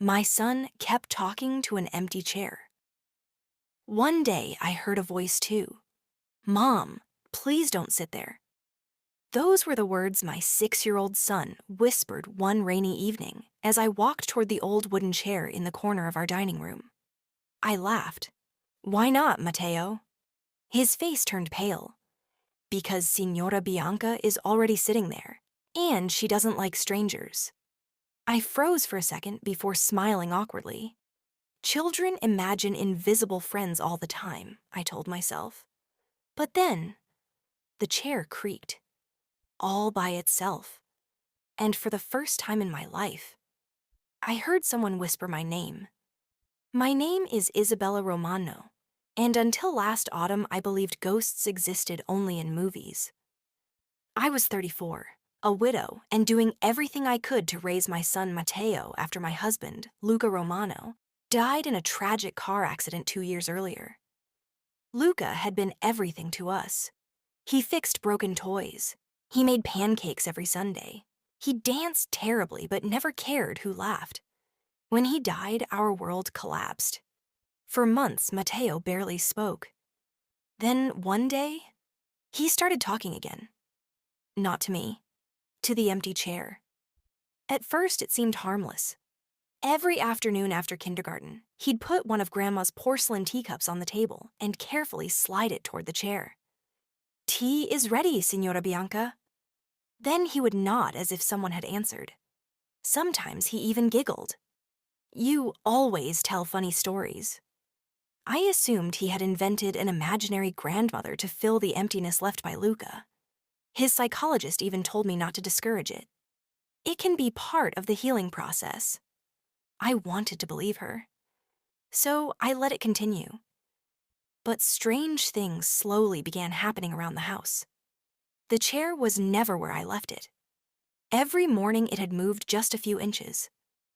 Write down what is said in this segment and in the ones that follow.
My son kept talking to an empty chair. One day, I heard a voice too. Mom, please don't sit there. Those were the words my 6-year-old son whispered one rainy evening as I walked toward the old wooden chair in the corner of our dining room. I laughed. Why not, Matteo? His face turned pale. Because Signora Bianca is already sitting there, and she doesn't like strangers. I froze for a second before smiling awkwardly. Children imagine invisible friends all the time, I told myself. But then, the chair creaked, all by itself. And for the first time in my life, I heard someone whisper my name. My name is Isabella Romano, and until last autumn I believed ghosts existed only in movies. I was 34, a widow, and doing everything I could to raise my son Matteo after my husband, Luca Romano, died in a tragic car accident 2 years earlier. Luca had been everything to us. He fixed broken toys. He made pancakes every Sunday. He danced terribly but never cared who laughed. When he died, our world collapsed. For months, Matteo barely spoke. Then, one day, he started talking again. Not to me, to the empty chair. At first, it seemed harmless. Every afternoon after kindergarten, he'd put one of Grandma's porcelain teacups on the table and carefully slide it toward the chair. Tea is ready, Signora Bianca. Then he would nod as if someone had answered. Sometimes he even giggled. You always tell funny stories. I assumed he had invented an imaginary grandmother to fill the emptiness left by Luca. His psychologist even told me not to discourage it. It can be part of the healing process. I wanted to believe her. So I let it continue. But strange things slowly began happening around the house. The chair was never where I left it. Every morning it had moved just a few inches.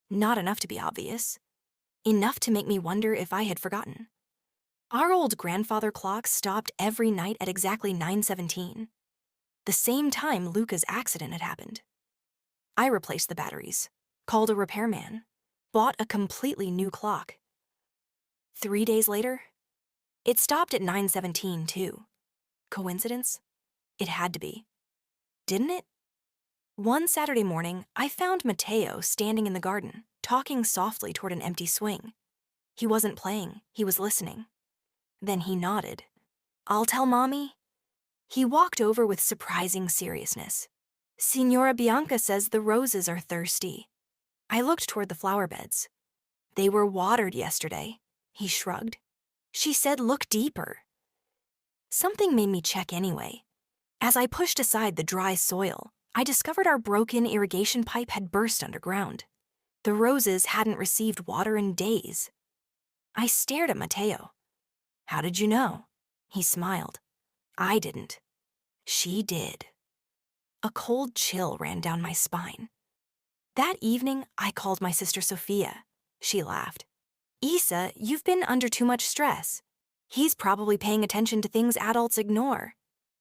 Not enough to be obvious. Enough to make me wonder if I had forgotten. Our old grandfather clock stopped every night at exactly 9:17. The same time Luca's accident had happened. I replaced the batteries, called a repairman, bought a completely new clock. 3 days later, it stopped at 9:17 too. Coincidence? It had to be. Didn't it? One Saturday morning, I found Matteo standing in the garden, talking softly toward an empty swing. He wasn't playing, he was listening. Then he nodded. I'll tell Mommy. He walked over with surprising seriousness. Signora Bianca says the roses are thirsty. I looked toward the flower beds. They were watered yesterday. He shrugged. She said look deeper. Something made me check anyway. As I pushed aside the dry soil, I discovered our broken irrigation pipe had burst underground. The roses hadn't received water in days. I stared at Matteo. How did you know? He smiled. I didn't. She did. A cold chill ran down my spine. That evening, I called my sister Sophia. She laughed. Isa, you've been under too much stress. He's probably paying attention to things adults ignore.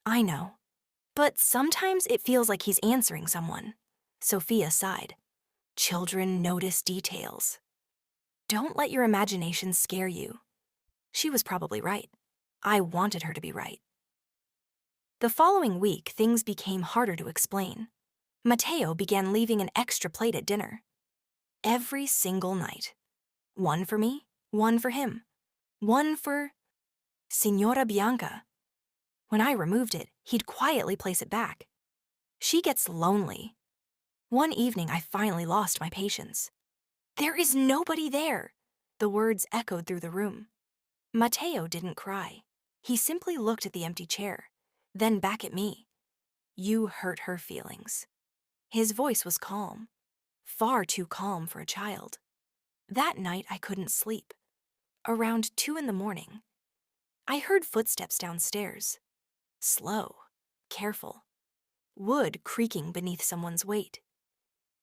I know. But sometimes it feels like he's answering someone. Sophia sighed. Children notice details. Don't let your imagination scare you. She was probably right. I wanted her to be right. The following week, things became harder to explain. Matteo began leaving an extra plate at dinner. Every single night. One for me, one for him. One for Signora Bianca. When I removed it, he'd quietly place it back. She gets lonely. One evening, I finally lost my patience. There is nobody there. The words echoed through the room. Matteo didn't cry. He simply looked at the empty chair, then back at me. You hurt her feelings. His voice was calm, far too calm for a child. That night, I couldn't sleep. Around 2 in the morning, I heard footsteps downstairs. Slow, careful. Wood creaking beneath someone's weight.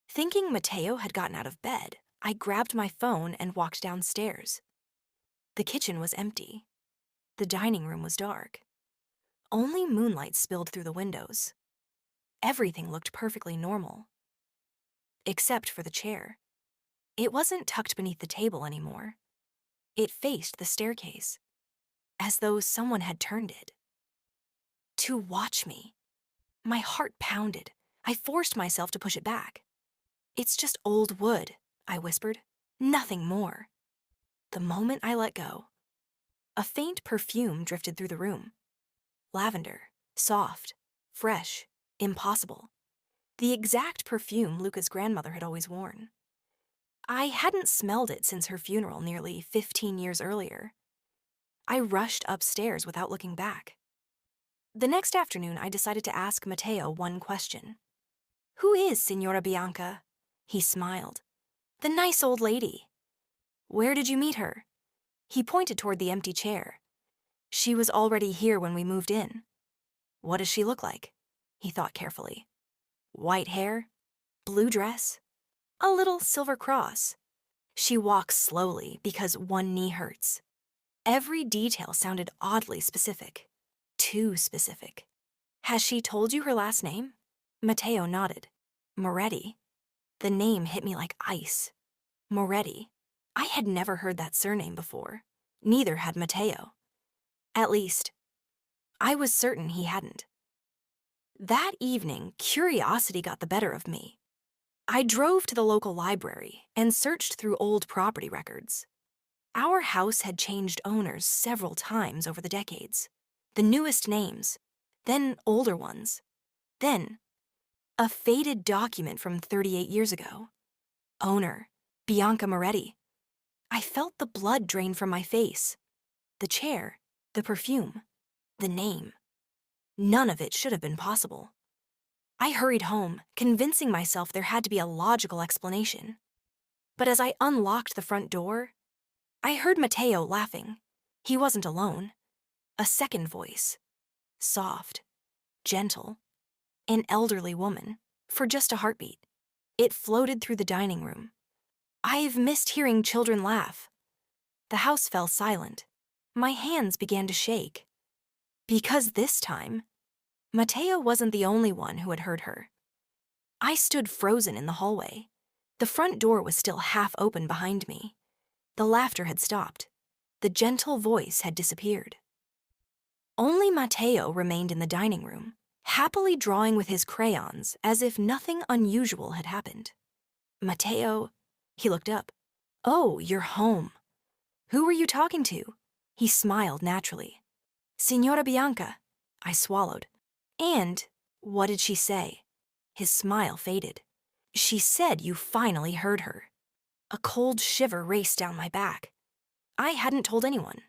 Thinking Matteo had gotten out of bed, I grabbed my phone and walked downstairs. The kitchen was empty. The dining room was dark. Only moonlight spilled through the windows. Everything looked perfectly normal. Except for the chair. It wasn't tucked beneath the table anymore. It faced the staircase, as though someone had turned it. To watch me. My heart pounded. I forced myself to push it back. "It's just old wood," I whispered. "Nothing more." The moment I let go, a faint perfume drifted through the room. Lavender, soft, fresh, impossible. The exact perfume Luca's grandmother had always worn. I hadn't smelled it since her funeral nearly 15 years earlier. I rushed upstairs without looking back. The next afternoon, I decided to ask Matteo one question. "Who is Signora Bianca?" He smiled. "The nice old lady." "Where did you meet her?" He pointed toward the empty chair. "She was already here when we moved in." "What does she look like?" He thought carefully. "White hair? Blue dress? A little silver cross. She walks slowly because one knee hurts." Every detail sounded oddly specific. Too specific. "Has she told you her last name?" Matteo nodded. "Moretti." The name hit me like ice. Moretti. I had never heard that surname before. Neither had Matteo. At least, I was certain he hadn't. That evening, curiosity got the better of me. I drove to the local library and searched through old property records. Our house had changed owners several times over the decades. The newest names, then older ones, then a faded document from 38 years ago. Owner, Bianca Moretti. I felt the blood drain from my face. The chair, the perfume, the name. None of it should have been possible. I hurried home, convincing myself there had to be a logical explanation. But as I unlocked the front door, I heard Matteo laughing. He wasn't alone. A second voice. Soft, gentle. An elderly woman, for just a heartbeat. It floated through the dining room. I've missed hearing children laugh. The house fell silent. My hands began to shake. Because this time, Matteo wasn't the only one who had heard her. I stood frozen in the hallway. The front door was still half open behind me. The laughter had stopped. The gentle voice had disappeared. Only Matteo remained in the dining room, happily drawing with his crayons as if nothing unusual had happened. "Matteo," he looked up. "Oh, you're home. Who were you talking to?" He smiled naturally. "Signora Bianca." I swallowed. "And what did she say?" His smile faded. "She said you finally heard her." A cold shiver raced down my back. I hadn't told anyone.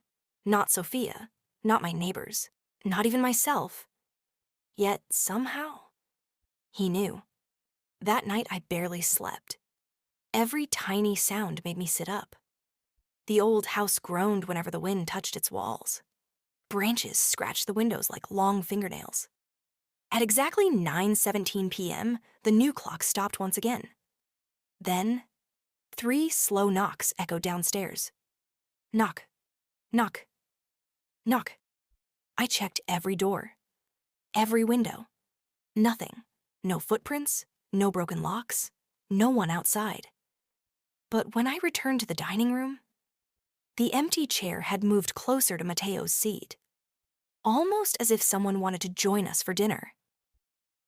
Not Sophia, not my neighbors, not even myself. Yet somehow, he knew. That night I barely slept. Every tiny sound made me sit up. The old house groaned whenever the wind touched its walls. Branches scratched the windows like long fingernails. At exactly 9:17 p.m., the new clock stopped once again. Then, 3 slow knocks echoed downstairs. Knock, knock, knock. I checked every door, every window. Nothing. No footprints, no broken locks, no one outside. But when I returned to the dining room, the empty chair had moved closer to Matteo's seat, almost as if someone wanted to join us for dinner.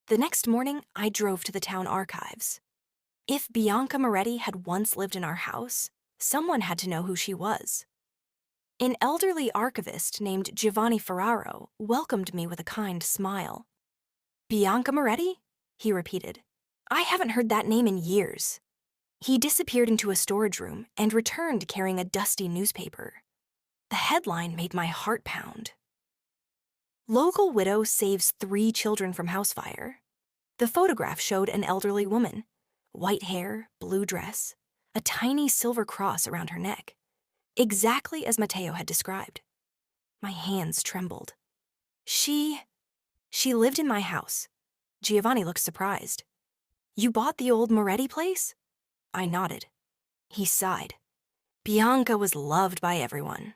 The next morning, I drove to the town archives. If Bianca Moretti had once lived in our house, someone had to know who she was. An elderly archivist named Giovanni Ferraro welcomed me with a kind smile. "Bianca Moretti?" he repeated. "I haven't heard that name in years." He disappeared into a storage room and returned carrying a dusty newspaper. The headline made my heart pound. "Local widow saves 3 children from house fire." The photograph showed an elderly woman. White hair, blue dress, a tiny silver cross around her neck. Exactly as Matteo had described. My hands trembled. She lived in my house. Giovanni looked surprised. "You bought the old Moretti place?" I nodded. He sighed. Bianca was loved by everyone.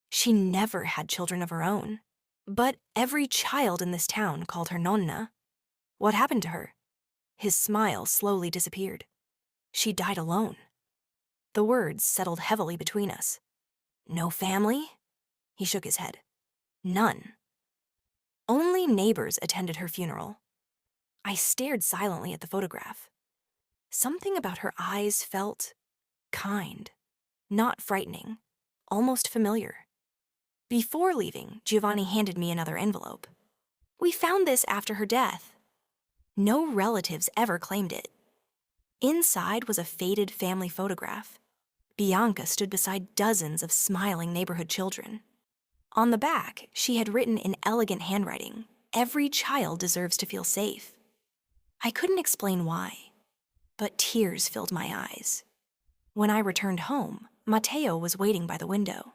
She never had children of her own, but every child in this town called her nonna. What happened to her? His smile slowly disappeared. She died alone. The words settled heavily between us. No family? He shook his head. None. Only neighbors attended her funeral. I stared silently at the photograph. Something about her eyes felt kind, not frightening, almost familiar. Before leaving, Giovanni handed me another envelope. We found this after her death. No relatives ever claimed it. Inside was a faded family photograph. Bianca stood beside dozens of smiling neighborhood children. On the back, she had written in elegant handwriting, "Every child deserves to feel safe." I couldn't explain why, but tears filled my eyes. When I returned home, Matteo was waiting by the window.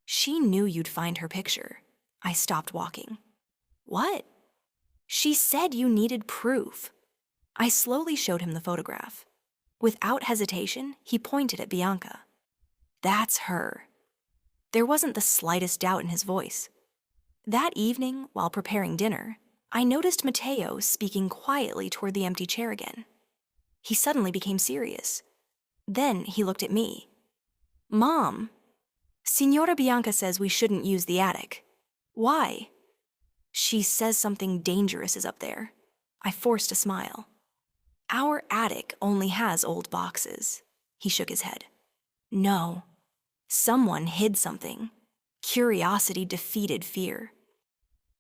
She knew you'd find her picture. I stopped walking. What? She said you needed proof. I slowly showed him the photograph. Without hesitation, he pointed at Bianca. That's her. There wasn't the slightest doubt in his voice. That evening, while preparing dinner, I noticed Matteo speaking quietly toward the empty chair again. He suddenly became serious. Then he looked at me. Mom, Signora Bianca says we shouldn't use the attic. Why? She says something dangerous is up there. I forced a smile. Our attic only has old boxes. He shook his head. No. Someone hid something. Curiosity defeated fear.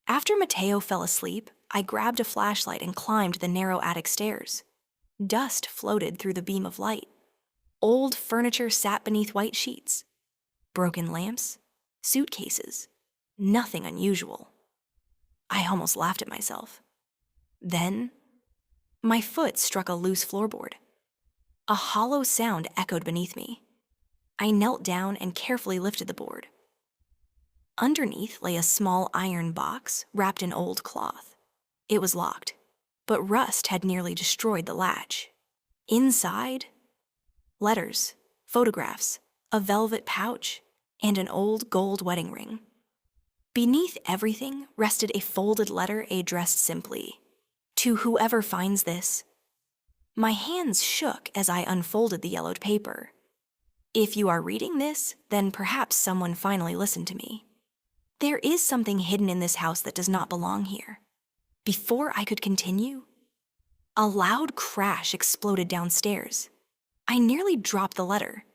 After Matteo fell asleep, I grabbed a flashlight and climbed the narrow attic stairs. Dust floated through the beam of light. Old furniture sat beneath white sheets. Broken lamps, suitcases, nothing unusual. I almost laughed at myself. Then, my foot struck a loose floorboard. A hollow sound echoed beneath me. I knelt down and carefully lifted the board. Underneath lay a small iron box wrapped in old cloth. It was locked, but rust had nearly destroyed the latch. Inside, letters, photographs, a velvet pouch, and an old gold wedding ring. Beneath everything rested a folded letter addressed simply, "To whoever finds this." My hands shook as I unfolded the yellowed paper. If you are reading this, then perhaps someone finally listened to me. There is something hidden in this house that does not belong here. Before I could continue, a loud crash exploded downstairs. I nearly dropped the letter.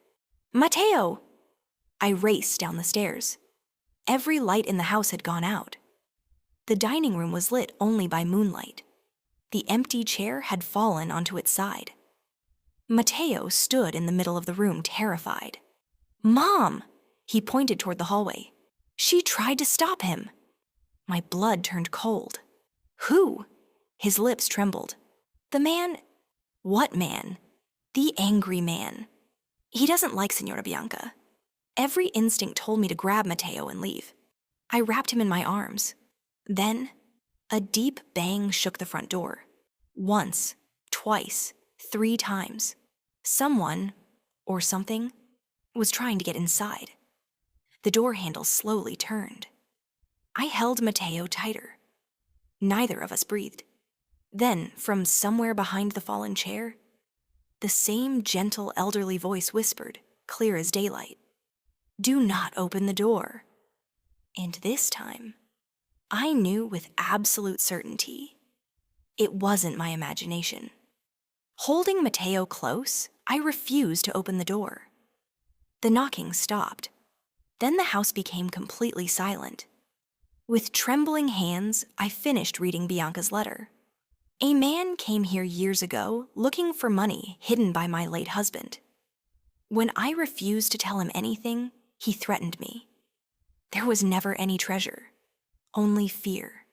Matteo! I raced down the stairs. Every light in the house had gone out. The dining room was lit only by moonlight. The empty chair had fallen onto its side. Matteo stood in the middle of the room, terrified. Mom! He pointed toward the hallway. She tried to stop him. My blood turned cold. Who? His lips trembled. The man. What man? The angry man. He doesn't like Signora Bianca. Every instinct told me to grab Matteo and leave. I wrapped him in my arms. Then, a deep bang shook the front door. Once, twice, 3 times. Someone, or something, was trying to get inside. The door handle slowly turned. I held Matteo tighter. Neither of us breathed. Then, from somewhere behind the fallen chair, the same gentle elderly voice whispered, clear as daylight, "Do not open the door." And this time, I knew with absolute certainty it wasn't my imagination. Holding Matteo close, I refused to open the door. The knocking stopped. Then the house became completely silent. With trembling hands, I finished reading Bianca's letter. A man came here years ago looking for money hidden by my late husband. When I refused to tell him anything, he threatened me. There was never any treasure, only fear.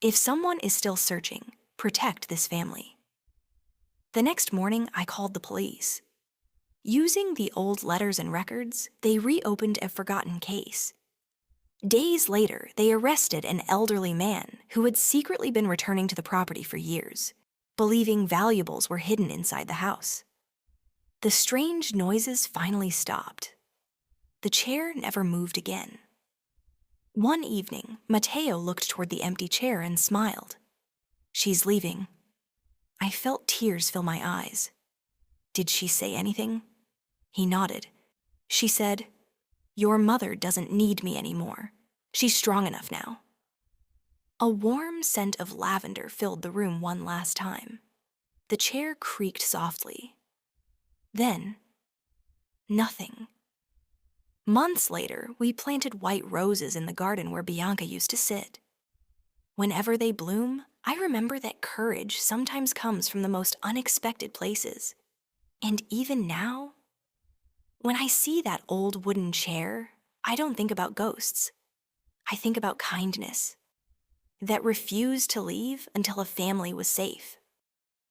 If someone is still searching, protect this family. The next morning, I called the police. Using the old letters and records, they reopened a forgotten case. Days later, they arrested an elderly man who had secretly been returning to the property for years, believing valuables were hidden inside the house. The strange noises finally stopped. The chair never moved again. One evening, Matteo looked toward the empty chair and smiled. She's leaving. I felt tears fill my eyes. Did she say anything? He nodded. She said, "Your mother doesn't need me anymore. She's strong enough now." A warm scent of lavender filled the room one last time. The chair creaked softly. Then, nothing. Months later, we planted white roses in the garden where Bianca used to sit. Whenever they bloom, I remember that courage sometimes comes from the most unexpected places. And even now, when I see that old wooden chair, I don't think about ghosts. I think about kindness that refused to leave until a family was safe.